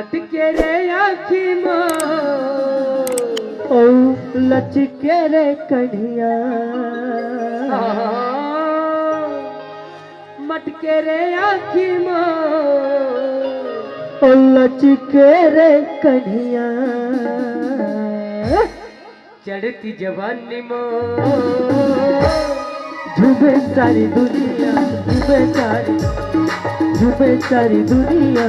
मटके रे आखी माँ ओ लचके रे कन्हैया मटके रे आखी माँ ओ लचके रे कन्हैया चढ़ती जवानी माँ झूमे सारी दुनिया झूमे सारी दुनिया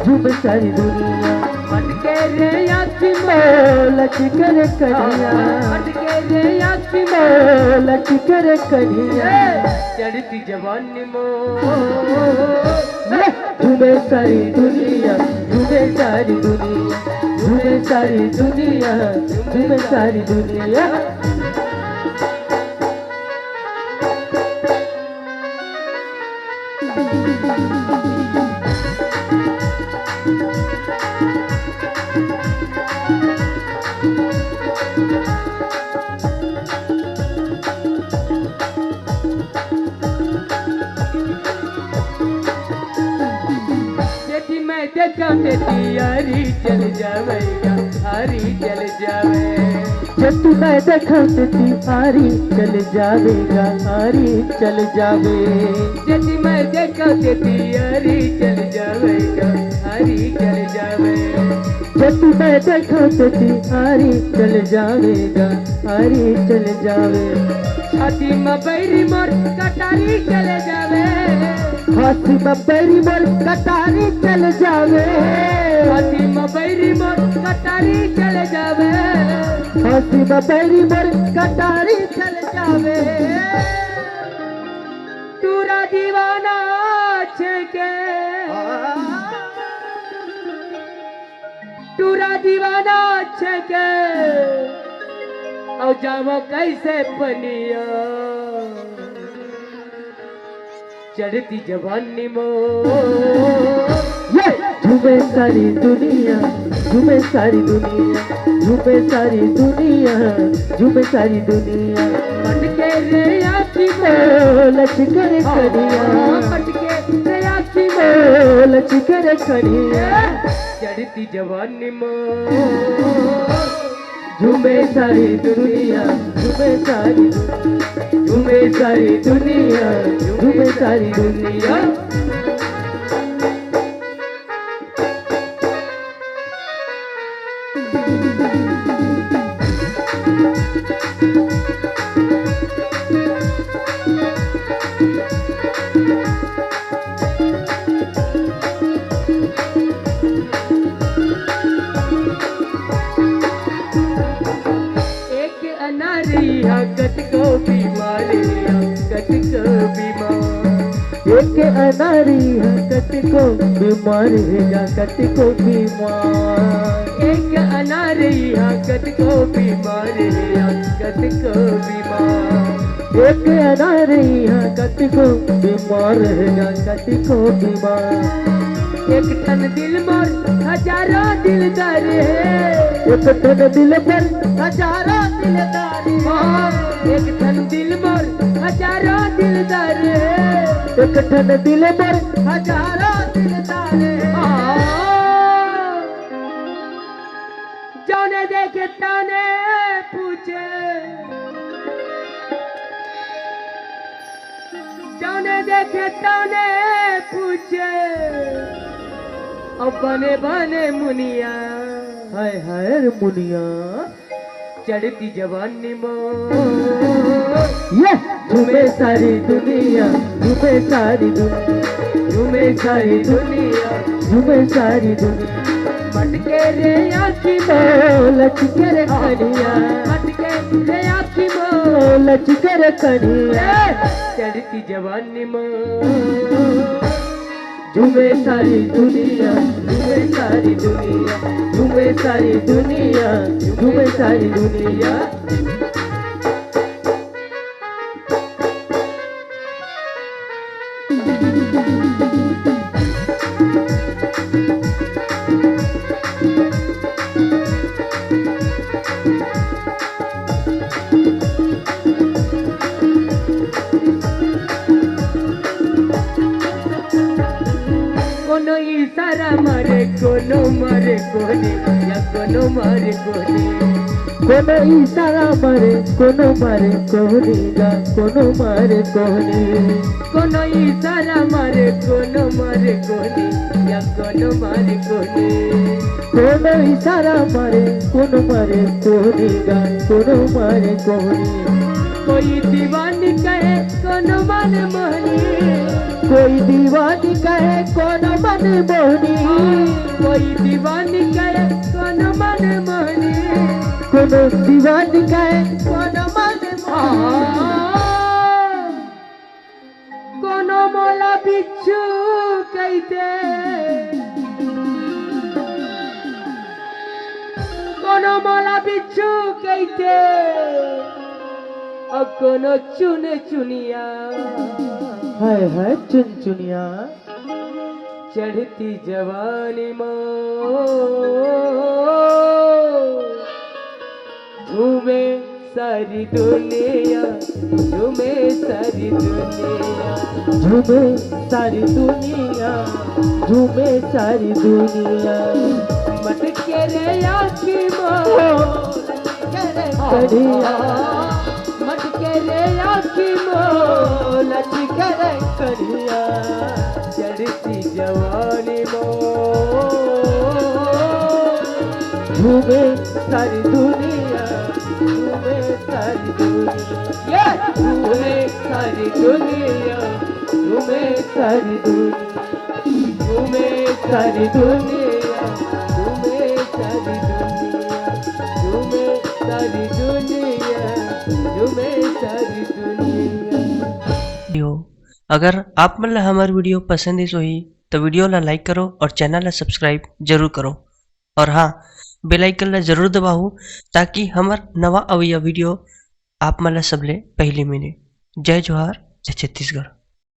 झूमे सारी दुनिया मटके रे आखी ओ माँ लचके रे कन्हैया मटके रे आखी ओ माँ लचके रे कन्हैया चढ़ती जवानी माँ झूमे सारी दुनिया झूमे सारी दुनिया झूमे सारी दुनिया झूमे सारी दुनिया देखी मैं देखा तेरी हरी चल जावेगा हरी चल जावे जब मैं देखा तिहारी चल जावेगा हारी चल जावे देखी मैं देखा तेरी हरी चल जावेगा हरी चल जावे जब मैं देखा तिहारी चल जावेगा हारी चल जावे छाती में बैरी मोर कटारी चल जावे हाथी में पैरी मोर कटारी चल जावे छाती में बैरी मोर कटारी चल जावे हाथी में पैरी मोर कटारी चल जावे तूरा दीवाना छेके तूरा दीवाना छेके और जावो कैसे बनिया चढ़ती जवानी मो झूमे सारी दुनिया झूमे सारी दुनिया झूमे सारी दुनिया झूमे सारी दुनिया मटके रे आखी मो लचके रे कन्हैया मटके रे आखी मो लचके रे कन्हैया चढ़ती जवानी मो झूमे सारी दुनिया झूमे सारी दुनिया झूमे सारी दुनिया झूमे सारी दुनिया एक अनारी हकत को बीमारी हकत को बीमार एक अनारी हकत को बीमार है कत को बीमार एक अनारी हकत को बीमार हकत को बीमार एक अनारी हकत को बीमार है कत को बीमार एक तन दिल मोर हजारों दिलदार है एक तन दिल पर हजारों दिलदार है एक तन दिल मोर हजारों दिलदार है एक तन दिल पर हजारों दिलदार है जाने देखे ताने पूछे जाने देखे ताने पूछे अब बने बने मुनिया हाय हाय रे मुनिया चढ़ती जवानी मो ये झूमे सारी दुनिया झूमे सारी दुनिया झूमे सारी दुनिया झूमे सारी दुनिया मटके रे आखी मो लचके रे कन्हैया मटके रे आखी मो लचके रे कन्हैया चढ़ती जवानी मो झूमे सारी दुनिया झूमे सारी दुनिया झूमे सारी दुनिया झूमे सारी दुनिया कोनो इशारा मारे कोनो मारे कोने या कोनो मारे कोने कोनो इशारा मारे कोनो मारे कोहनी गा कोनो मारे कोहनी कोनो इशारा मारे कोनो मारे कोने या कोनो मारे कोने कोनो इशारा मारे कोनो मारे कोहनी गा कोनो मारे कोहनी कोई दीवानी कहे कोनो मन मोहनी कोई दीवानी कहे कोनो मन मोहनी कोई दीवानी कहे कोनो मन मोहनी कोनो दीवानी कहे कोनो मन कोनो मोला बिच्छू कहते कोनो मोला बिच्छू कहते और कोनो चुने चुनिया है चुनचुनिया चढ़ती जवानी मो झूमे सारी दुनिया झूमे सारी दुनिया झूमे सारी दुनिया झूमे सारी दुनिया मटके रे आखी मो कढ़िया मटके रे आखी मो लचके रे कढ़िया चढ़ती जवानी मो झूमे सारी दुनिया झूमे सारी दुनिया झूमे सारी दुनिया झूमे सारी दुनिया झूमे सारी दुनिया झूमे सारी दुनिया झूमे सारी दुनिया झूमे सारी दुनिया। अगर आप मतलब हमारी वीडियो पसंद ही तो वीडियो ला लाइक करो और चैनल ला सब्सक्राइब जरूर करो और हाँ बेल आइकन ला जरूर दबाओ ताकि हमार नवा अवैया वीडियो आप मतलब सबले पहले मिले। जय जोहार, जय छत्तीसगढ़।